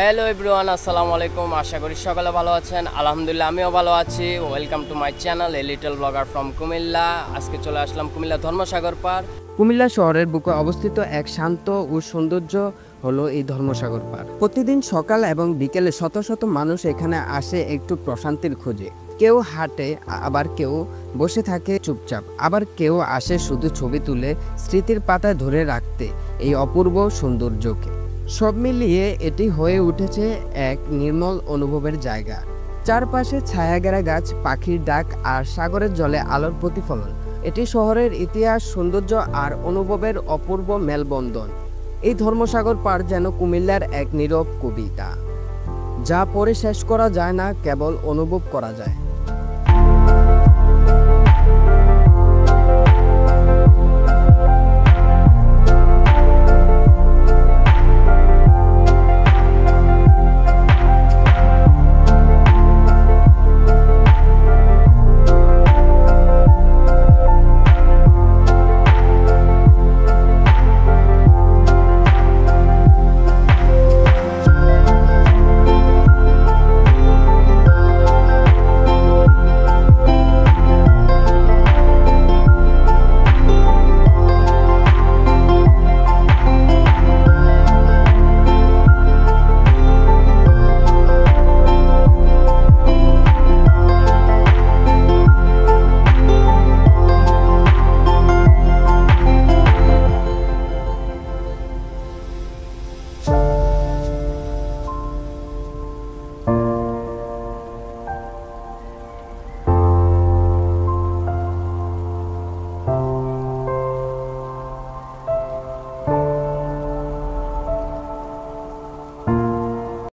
Hello everyone, আসসালামু আলাইকুম। আশা করি সকালে ভালো আছেন। আলহামদুলিল্লাহ আমিও ভালো আছি। Welcome to my channel a little blogger from Comilla. আজকে চলে আসলাম কুমিল্লা ধর্মসাগর পার। কুমিল্লা শহরের বুকে অবস্থিত এক শান্ত ও সৌন্দর্য হলো এই ধর্মসাগর পার্ক। প্রতিদিন সকাল এবং বিকেলে শত শত মানুষ এখানে আসে একটু প্রশান্তির খোঁজে। কেউ হাঁটে, আবার কেউ বসে থাকে চুপচাপ, আবার কেউ আসে শুধু ছবি তুলে স্মৃতির পাতায় ধরে রাখতে এই অপূর্ব সৌন্দর্যকে। সব মিলিয়ে এটি হয়ে উঠেছে এক নির্মল অনুভবের জায়গা। চারপাশে ছায়াঘেরা গাছ, পাখির ডাক আর সাগরের জলে আলোর প্রতিফলন। এটি শহরের ইতিহাস, সৌন্দর্য আর অনুভবের অপূর্ব মেলবন্ধন। এই ধর্মসাগর পার যেন কুমিল্লার এক নীরব কবিতা, যা পড়ে শেষ করা যায় না, কেবল অনুভব করা যায়।